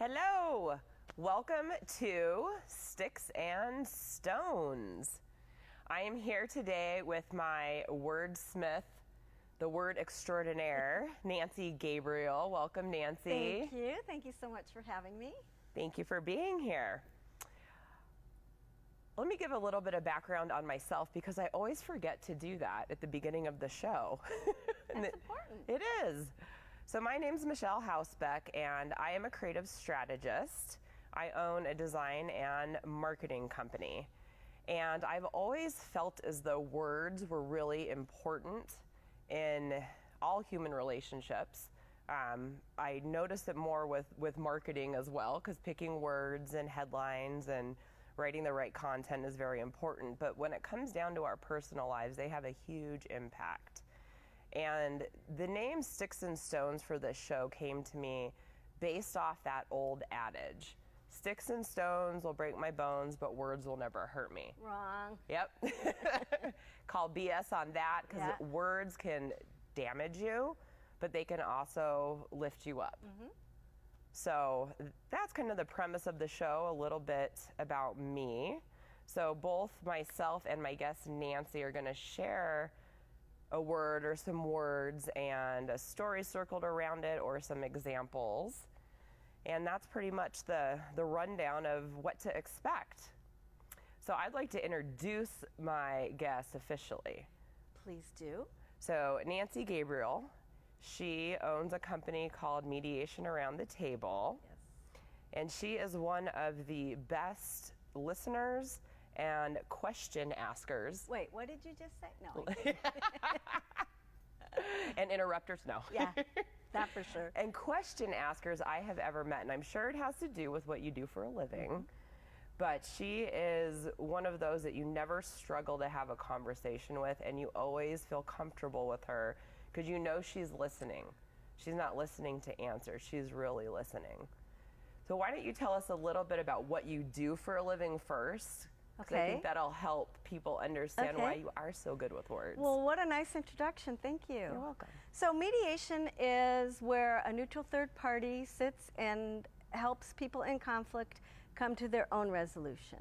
Hello! Welcome to Sticks and Stones. I am here today with my wordsmith, the word extraordinaire, Nancy Gabriel. Welcome, Nancy. Thank you. Thank you so much for having me. Thank you for being here. Let me give a little bit of background on myself because I always forget to do that at the beginning of the show. That's important. It is. So my name's Michelle Hausbeck, and I am a creative strategist. I own a design and marketing company. And I've always felt as though words were really important in all human relationships. I notice it more with marketing as well, because picking words and headlines and writing the right content is very important. But when it comes down to our personal lives, they have a huge impact. And the name Sticks and Stones for this show came to me based off that old adage. Sticks and stones will break my bones, but words will never hurt me. Wrong. Yep. Call BS on that, because Yeah. words can damage you, but they can also lift you up. Mm-hmm. So that's kind of the premise of the show, a little bit about me. So both myself and my guest Nancy are going to share a word or some words and a story circled around it or some examples. And that's pretty much the rundown of what to expect. So I'd like to introduce my guest officially. Please do. So Nancy Gabriel, she owns a company called Mediation Around the Table. Yes. And she is one of the best listeners and question askers. Wait, what did you just say? No. And interrupters, no. Yeah, that for sure. And question askers I have ever met, and I'm sure it has to do with what you do for a living. Mm-hmm. But she is one of those that you never struggle to have a conversation with, and you always feel comfortable with her because you know she's listening. She's not listening to answer, she's really listening. So why don't you tell us a little bit about what you do for a living first? Okay. I think that'll help people understand why you are so good with words. Well, what a nice introduction. Thank you. You're welcome. So mediation is where a neutral third party sits and helps people in conflict come to their own resolution.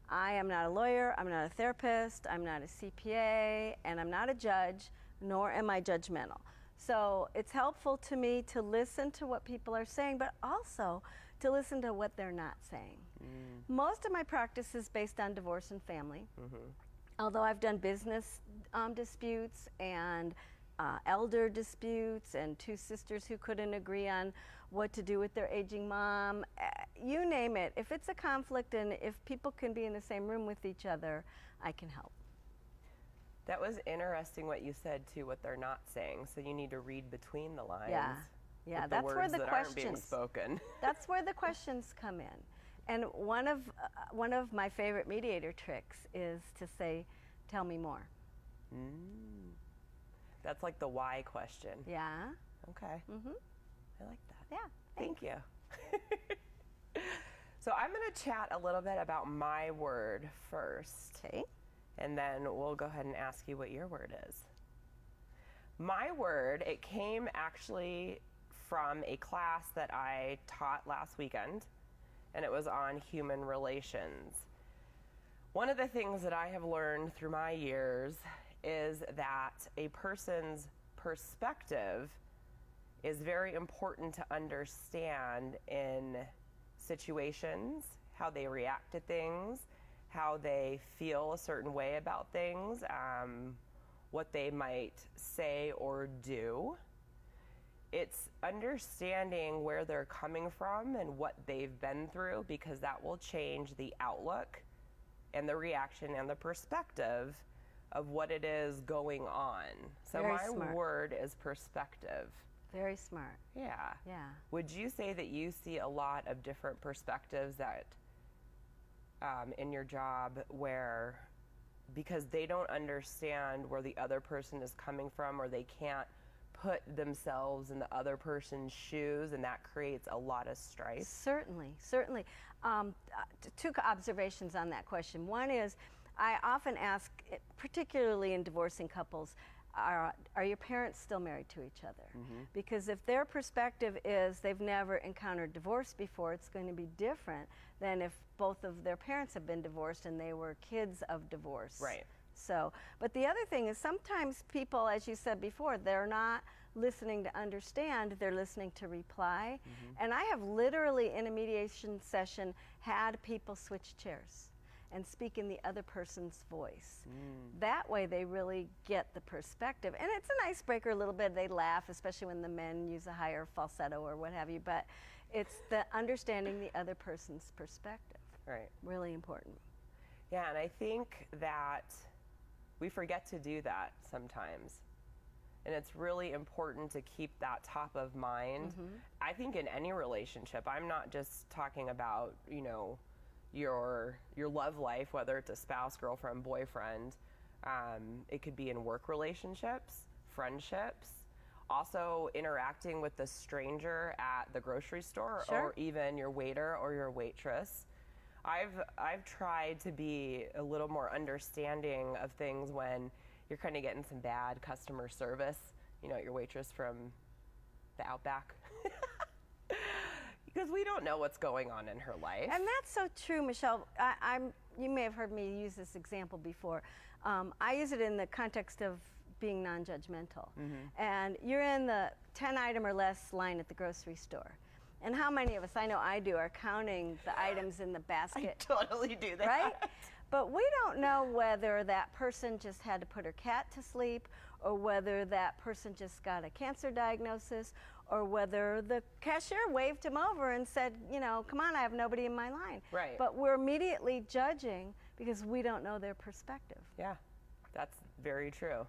I am not a lawyer, I'm not a therapist, I'm not a CPA, and I'm not a judge, nor am I judgmental. So it's helpful to me to listen to what people are saying, but also to listen to what they're not saying. Most of my practice is based on divorce and family, although I've done business disputes and elder disputes and two sisters who couldn't agree on what to do with their aging mom. You name it. If it's a conflict and if people can be in the same room with each other, I can help. That was interesting what you said too, what they're not saying. So you need to read between the lines. Yeah, with that's the where the words that aren't being spoken. That's where the questions come in. And one of my favorite mediator tricks is to say, "Tell me more." That's like the why question. Yeah. Okay. I like that. Yeah. Thank you. So I'm going to chat a little bit about my word first. Okay. And then we'll go ahead and ask you what your word is. My word, it came actually from a class that I taught last weekend, and it was on human relations. One of the things that I have learned through my years is that a person's perspective is very important to understand in situations, how they react to things, how they feel a certain way about things, what they might say or do. It's understanding where they're coming from and what they've been through, because that will change the outlook and the reaction and the perspective of what it is going on. So Very my smart. word is perspective. Very smart. Yeah. Yeah. Would you say that you see a lot of different perspectives that in your job where, because they don't understand where the other person is coming from, or they can't put themselves in the other person's shoes, and that creates a lot of strife? Certainly. Two observations on that question. One is, I often ask, particularly in divorcing couples, are your parents still married to each other? Because if their perspective is they've never encountered divorce before, it's going to be different than if both of their parents have been divorced and they were kids of divorce. Right. So, but the other thing is sometimes people, as you said before, they're not listening to understand, they're listening to reply. And I have literally in a mediation session had people switch chairs and speak in the other person's voice. That way they really get the perspective. And it's an icebreaker a little bit. They laugh, especially when the men use a higher falsetto or what have you. But it's the understanding the other person's perspective. Right. Really important. Yeah, and I think that we forget to do that sometimes. And it's really important to keep that top of mind. I think in any relationship, I'm not just talking about, you know, your love life, whether it's a spouse, girlfriend, boyfriend. It could be in work relationships, friendships, also interacting with the stranger at the grocery store, Sure. or even your waiter or your waitress. I've tried to be a little more understanding of things when you're kind of getting some bad customer service, you know, your waitress from the Outback. Because we don't know what's going on in her life. And that's so true, Michelle. You may have heard me use this example before. I use it in the context of being non-judgmental. And you're in the 10 item or less line at the grocery store. And how many of us, I know I do, are counting the items in the basket? I totally do that. Right? But we don't know whether that person just had to put her cat to sleep, or whether that person just got a cancer diagnosis, or whether the cashier waved him over and said, you know, come on, I have nobody in my line. Right. But we're immediately judging because we don't know their perspective. Yeah, that's very true.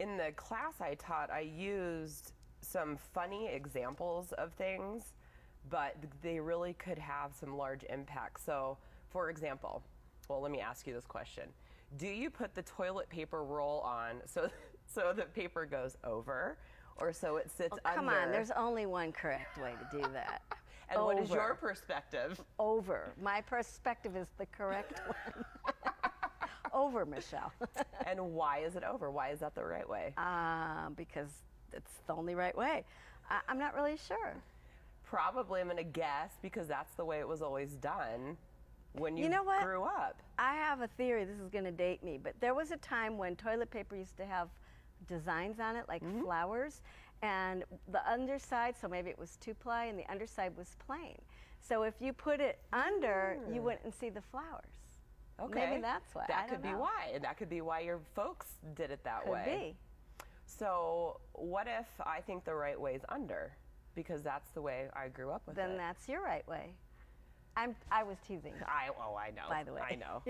In the class I taught, I used some funny examples of things, but they really could have some large impact. So, for example, well, let me ask you this question. Do you put the toilet paper roll on so the paper goes over, or so it sits under? Come on, there's only one correct way to do that. And what is your perspective? Over. My perspective is the correct one. Over, Michelle. And why is it over? Why is that the right way? Because it's the only right way. I'm not really sure. Probably, I'm going to guess, because that's the way it was always done when you, know what? grew up. I have a theory, this is going to date me, but there was a time when toilet paper used to have designs on it, like flowers, and the underside, so maybe it was 2-ply, and the underside was plain. So if you put it under, you wouldn't see the flowers. Okay. Maybe that's why. That could be why. And that could be why your folks did it that way. Could be. So what if I think the right way is under? Because that's the way I grew up with it. Then that's your right way. I was teasing. I know. By the way. I know.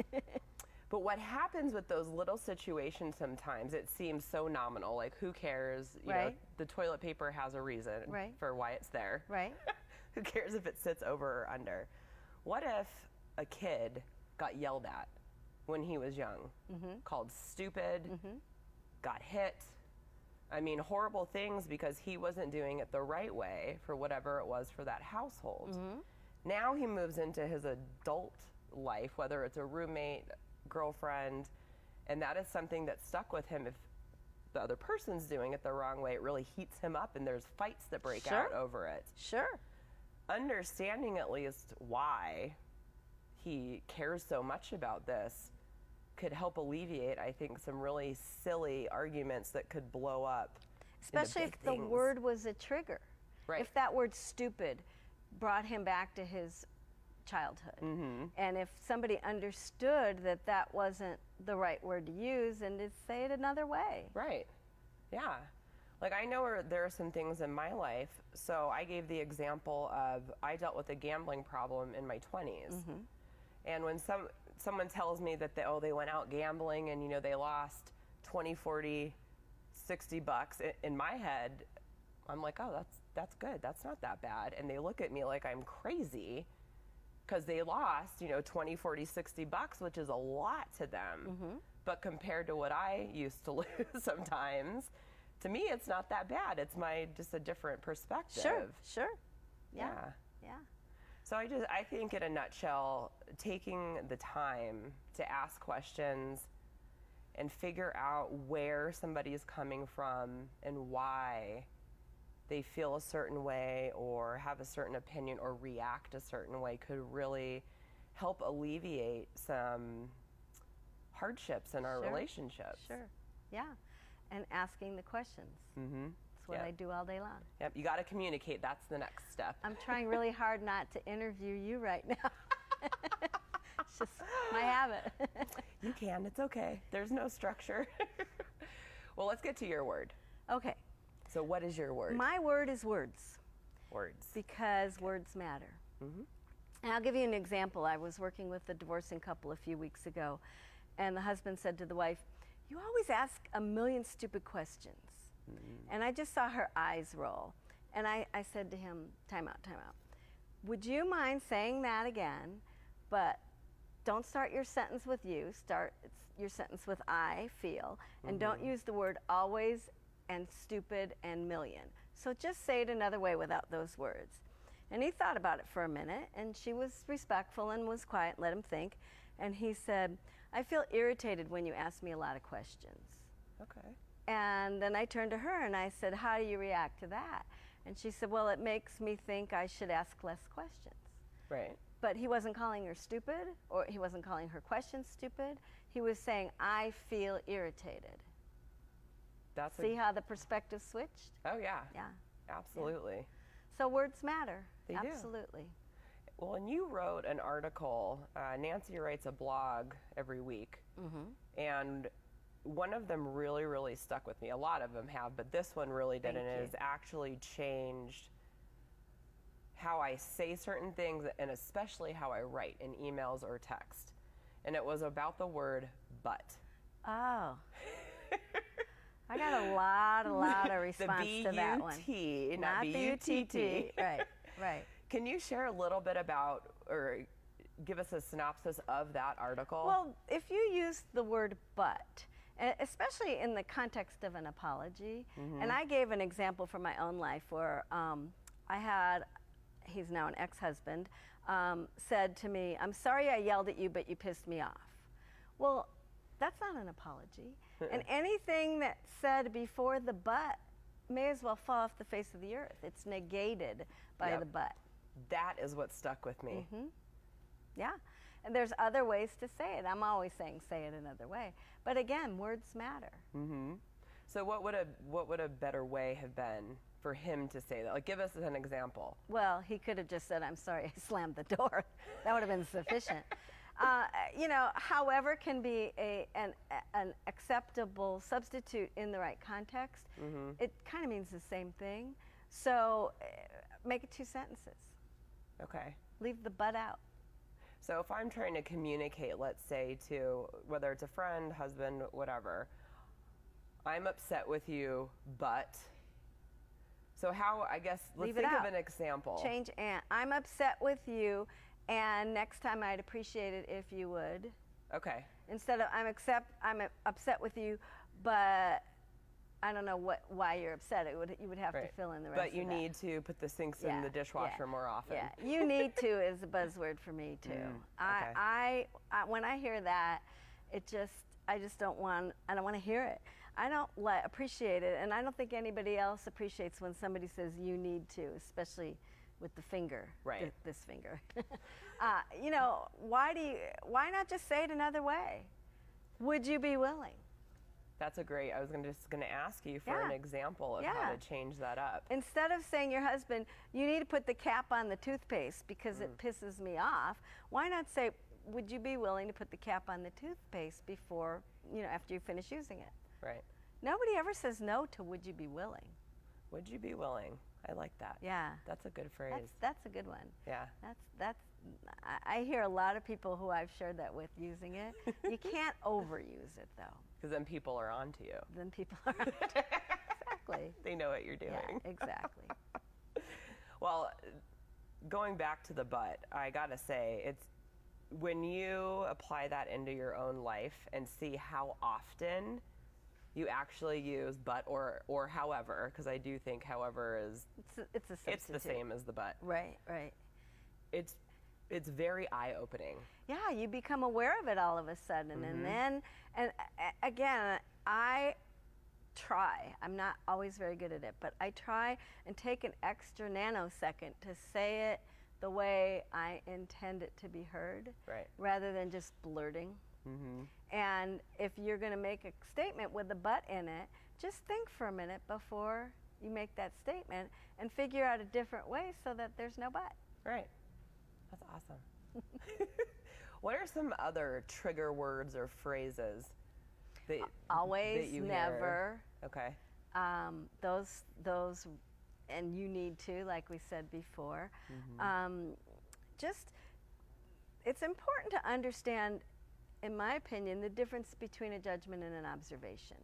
But what happens with those little situations sometimes, it seems so nominal. Like, who cares? You know, the toilet paper has a reason for why it's there. Right. Who cares if it sits over or under? What if a kid got yelled at when he was young, called stupid, got hit? I mean, horrible things because he wasn't doing it the right way for whatever it was for that household. Now he moves into his adult life, whether it's a roommate, girlfriend, and that is something that stuck with him. If the other person's doing it the wrong way, it really heats him up and there's fights that break out over it. Sure. Understanding at least why he cares so much about this could help alleviate, I think, some really silly arguments that could blow up. Especially if the word was a trigger. Right. If that word stupid brought him back to his childhood. And if somebody understood that that wasn't the right word to use and to say it another way. Right. Yeah. Like, I know there are some things in my life. So I gave the example of I dealt with a gambling problem in my 20s. And when someone tells me that they went out gambling and, you know, they lost 20, 40, 60 bucks, in my head, I'm like, oh, that's good. That's not that bad. And they look at me like I'm crazy because they lost, you know, 20, 40, 60 bucks, which is a lot to them. But compared to what I used to lose sometimes, to me, it's not that bad. It's just a different perspective. Sure. Yeah. So I think in a nutshell, taking the time to ask questions and figure out where somebody is coming from and why they feel a certain way or have a certain opinion or react a certain way could really help alleviate some hardships in our relationships. Sure. Yeah. And asking the questions. Mm-hmm. That's what I do all day long. Yep. You got to communicate. That's the next step. I'm trying really hard not to interview you right now. It's just my habit. You can. It's okay. There's no structure. Well, let's get to your word. Okay. So what is your word? My word is words. Words. Because words matter. Mm-hmm. And I'll give you an example. I was working with a divorcing couple a few weeks ago, and the husband said to the wife, "You always ask a million stupid questions." Mm-hmm. And I just saw her eyes roll. And I said to him, time out. Would you mind saying that again, but don't start your sentence with you. Start your sentence with I feel, and don't use the word always and stupid and million. So just say it another way without those words. And he thought about it for a minute, and she was respectful and was quiet, let him think. And he said, "I feel irritated when you ask me a lot of questions." Okay. And then I turned to her and I said, "How do you react to that?" And she said, "Well, it makes me think I should ask less questions." Right. But he wasn't calling her stupid, or he wasn't calling her questions stupid. He was saying, "I feel irritated." See how the perspective switched? Oh, yeah. Yeah. Absolutely. Yeah. So words matter. They do. Absolutely. Well, and you wrote an article. Nancy writes a blog every week. Mm-hmm. And one of them really, really stuck with me. A lot of them have, but this one really did, and it has actually changed how I say certain things, and especially how I write in emails or text. And it was about the word but. Oh. I got a lot of response to that one. The B-U-T, not B-U-T-T. Right. Can you share a little bit about, or give us a synopsis of that article? Well, if you use the word but, especially in the context of an apology, and I gave an example from my own life where I had, he's now an ex-husband, said to me, "I'm sorry I yelled at you, but you pissed me off." Well, that's not an apology. And anything that's said before the but may as well fall off the face of the earth. It's negated by the but. That is what stuck with me. Yeah. And there's other ways to say it. I'm always saying say it another way. But again, words matter. So what would a better way have been for him to say that? Like, give us an example. Well, he could have just said, "I'm sorry, I slammed the door." That would have been sufficient. However can be an acceptable substitute in the right context. It kind of means the same thing. So make it 2 sentences. Okay. Leave the but out. So if I'm trying to communicate, let's say, to whether it's a friend, husband, whatever, I'm upset with you, but. So how, I guess, let's think of an example. Change and. I'm upset with you, and next time I'd appreciate it if you would. Okay. Instead of I'm upset with you, but I don't know why you're upset. You would have to fill in the rest of that. But you need to put the sinks in the dishwasher more often. Yeah, you need to is a buzzword for me too. Okay. I when I hear that, I just don't want to hear it. I don't appreciate it, and I don't think anybody else appreciates when somebody says you need to, especially with the finger, this finger. Why not just say it another way? Would you be willing? That's a great, I was just going to ask you for an example of how to change that up. Instead of saying your husband, you need to put the cap on the toothpaste because it pisses me off, why not say, would you be willing to put the cap on the toothpaste before, after you finish using it? Right. Nobody ever says no to would you be willing. Would you be willing? I like that. Yeah. That's a good phrase. That's a good one. Yeah. I hear a lot of people who I've shared that with using it. You can't overuse it though. Because then people are on to you. Then people are on to you. Exactly. They know what you're doing. Yeah, exactly. Well, going back to the but, I gotta say, it's when you apply that into your own life and see how often you actually use but or however, because I do think however is it's a substitute. it's the same as the but. Right. it's very eye-opening. Yeah, you become aware of it all of a sudden. And then, again, I try. I'm not always very good at it, but I try and take an extra nanosecond to say it the way I intend it to be heard, Right. rather than just blurting. And if you're going to make a statement with a but in it, just think for a minute before you make that statement and figure out a different way so that there's no but. Right. That's awesome. What are some other trigger words or phrases that Always, that you never. hear? Okay. Those, and you need to, like we said before. Just, it's important to understand, in my opinion, the difference between a judgment and an observation.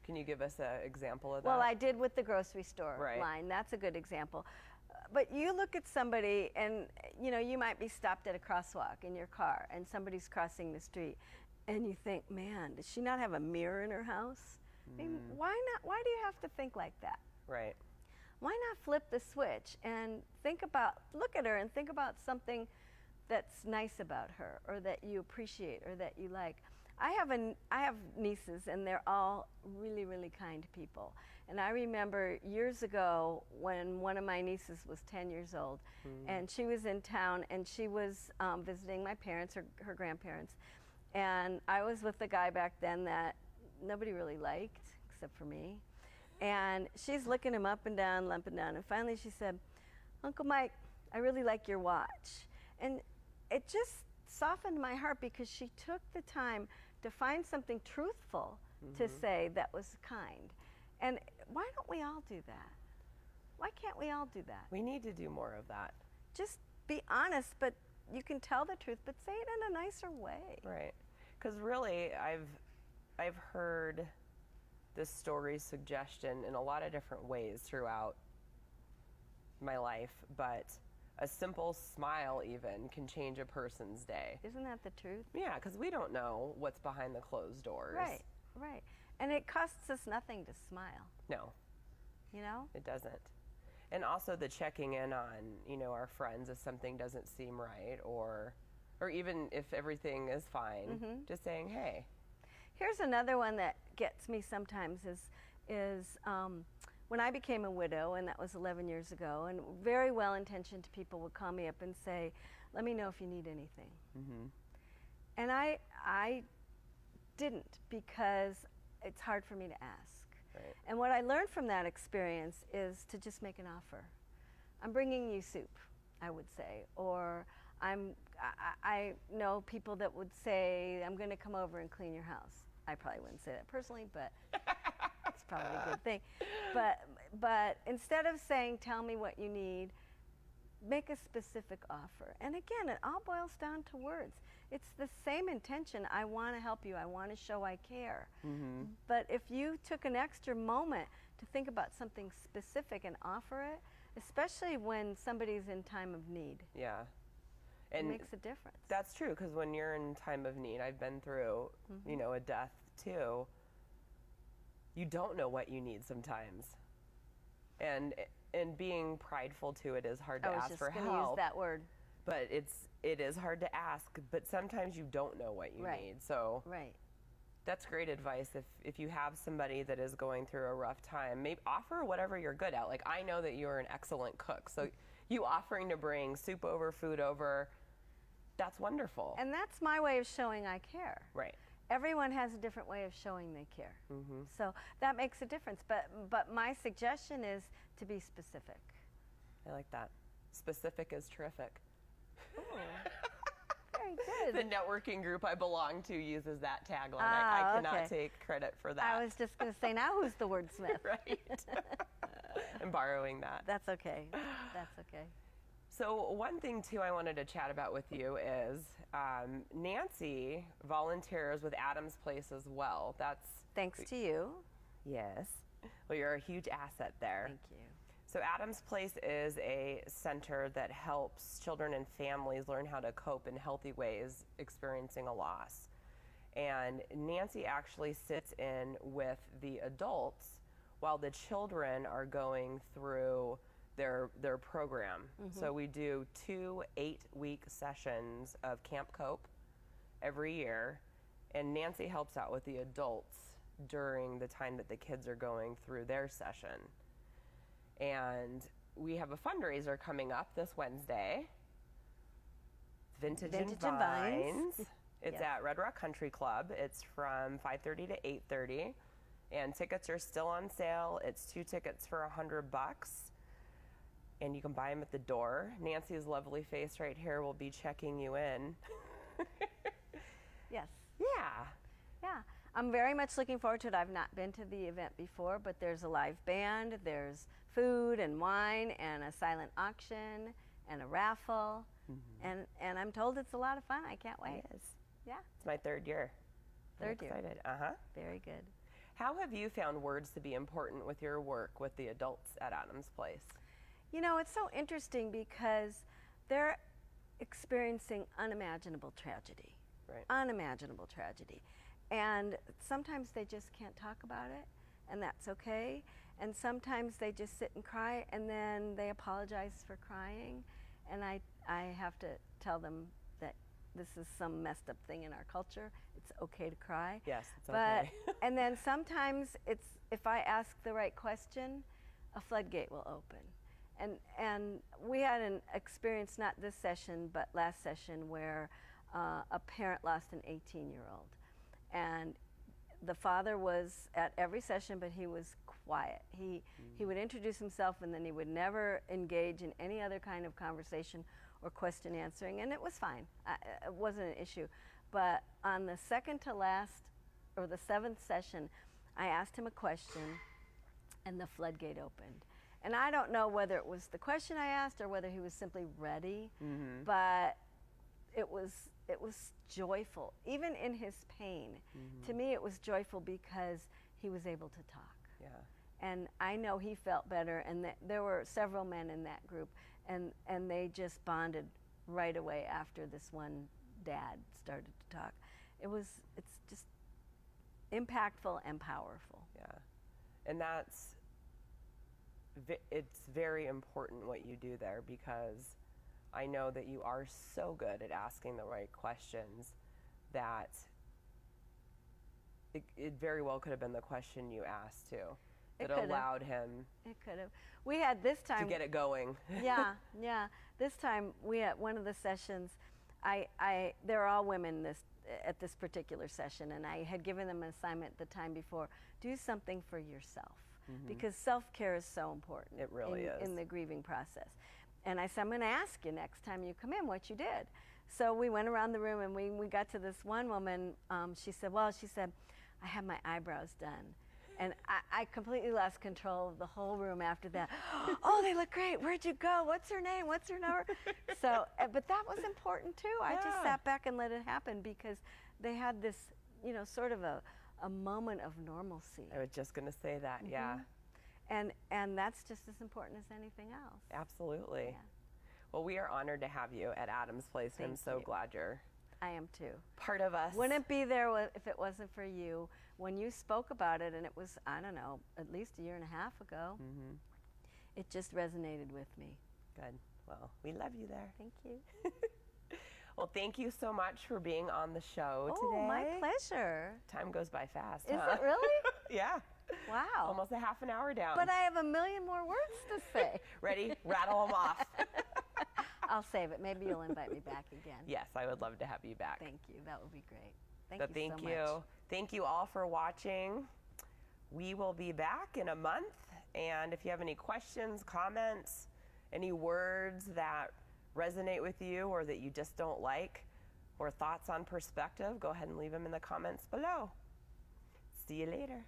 Can you give us an example of that? Well, I did with the grocery store Right. line. That's a good example. But you look at somebody and, you know, you might be stopped at a crosswalk in your car and somebody's crossing the street and you think, man, does she not have a mirror in her house? I mean, why not? Why do you have to think like that? Right. Why not flip the switch and look at her and think about something that's nice about her or that you appreciate or that you like. I have nieces and they're all really, really kind people. And I remember years ago when one of my nieces was 10 years old and she was in town and she was visiting my parents, her grandparents. And I was with the guy back then that nobody really liked except for me. And she's looking him up and down, and finally she said, "Uncle Mike, I really like your watch." And it just softened my heart because she took the time to find something truthful to say that was kind. And why don't we all do that? Why can't we all do that? We need to do more of that. Just be honest, but you can tell the truth, but say it in a nicer way. Right. Because really, I've heard this story suggestion in a lot of different ways throughout my life, but a simple smile even can change a person's day. Isn't that the truth? Yeah, because we don't know what's behind the closed doors. Right, right. And it costs us nothing to smile, No, you know? it doesn't. And also the checking in on, you know, our friends if something doesn't seem right, or even if everything is fine, just saying, hey. Here's another one that gets me sometimes is when I became a widow, and that was 11 years ago, and very well-intentioned people would call me up and say, "Let me know if you need anything." And I didn't, because it's hard for me to ask. Right. And what I learned from that experience is to just make an offer. I'm bringing you soup, I would say, or I know people that would say, "I'm going to come over and clean your house." I probably wouldn't say that personally, but it's probably a good thing. But instead of saying, "Tell me what you need," make a specific offer. And again, it all boils down to words. It's the same intention. I want to help you. I want to show I care. But if you took an extra moment to think about something specific and offer it, especially when somebody's in time of need, Yeah. it And makes a difference. that's true, because when you're in time of need, I've been through, you know, a death too. You don't know what you need sometimes. And being prideful to it is hard to ask for I was just going to use help. that word. But it is hard to ask, but sometimes you don't know what you Right. need. So Right. that's great advice. If you have somebody that is going through a rough time, maybe offer whatever you're good at. Like, I know that you're an excellent cook, so you offering to bring soup over, food over, that's wonderful. And that's my way of showing I care. Right. Everyone has a different way of showing they care. So that makes a difference. But my suggestion is to be specific. I like that. Specific is terrific. Ooh, very good. The networking group I belong to uses that tagline. Ah, I cannot okay. take credit for that. I was just going to say, now who's the wordsmith? Right. I'm borrowing that. That's okay. That's okay. So one thing, too, I wanted to chat about with you is Nancy volunteers with Adam's Place as well. That's... Thanks to you. Yes. Well, you're a huge asset there. Thank you. So Adam's Place is a center that helps children and families learn how to cope in healthy ways experiencing a loss. And Nancy actually sits in with the adults while the children are going through their program. So we do 2 8-week sessions of Camp Cope every year, and Nancy helps out with the adults during the time that the kids are going through their session. And we have a fundraiser coming up this Wednesday. Vintage and Vines. It's at Red Rock Country Club. It's from 5:30 to 8:30, and tickets are still on sale. It's 2 tickets for $100, and you can buy them at the door. Nancy's lovely face right here will be checking you in. Yes. Yeah. Yeah. I'm very much looking forward to it. I've not been to the event before, but there's a live band, there's food and wine and a silent auction and a raffle. And I'm told it's a lot of fun. I can't wait. It is. Yeah. It's my 3rd year. Third I'm year. excited. Very good. How have you found words to be important with your work with the adults at Adams Place? You know, it's so interesting because they're experiencing unimaginable tragedy. Right. Unimaginable tragedy. And sometimes they just can't talk about it, and that's okay. And sometimes they just sit and cry, and then they apologize for crying. And I have to tell them that this is some messed up thing in our culture. It's okay to cry. Yes, it's okay. And then sometimes it's, if I ask the right question, a floodgate will open. And we had an experience, not this session, but last session, where a parent lost an 18-year-old. And the father was at every session, but he was quiet. He would introduce himself, and then he would never engage in any other kind of conversation or question answering, and it was fine. It wasn't an issue. But on the second to last, or the 7th session, I asked him a question, and the floodgate opened. And I don't know whether it was the question I asked or whether he was simply ready, but it was joyful, even in his pain. To me, it was joyful because he was able to talk. Yeah. And I know he felt better, and there were several men in that group, and they just bonded right away after this one dad started to talk. It's just impactful and powerful. Yeah. And it's very important what you do there, because I know that you are so good at asking the right questions that it very well could have been the question you asked too that allowed him. It could have. We had this time to get it going. Yeah. This time we had one of the sessions. They're all women at this particular session, and I had given them an assignment the time before: do something for yourself, because self-care is so important. It really is in the grieving process. And I said, I'm going to ask you next time you come in what you did. So we went around the room, and we got to this one woman. She said, I had my eyebrows done. And I completely lost control of the whole room after that. Oh, they look great. Where'd you go? What's her name? What's her number? So, but that was important too. I just sat back and let it happen, because they had this, sort of a moment of normalcy. I was just going to say that, yeah. And that's just as important as anything else. Absolutely. Yeah. Well, we are honored to have you at Adams Place. I'm so glad you're I am too. part of us. Wouldn't be there if it wasn't for you. When you spoke about it, and it was, I don't know, at least a year and a half ago, it just resonated with me. Good. Well, we love you there. Thank you. Well, thank you so much for being on the show today. Oh, my pleasure. Time goes by fast. Is it really? Yeah. Wow. Almost a half an hour down. But I have a million more words to say. Ready? Rattle them off. I'll save it. Maybe you'll invite me back again. Yes, I would love to have you back. Thank you. That would be great. Thank you so much. Thank you all for watching. We will be back in a month. And if you have any questions, comments, any words that resonate with you or that you just don't like, or thoughts on perspective, go ahead and leave them in the comments below. See you later.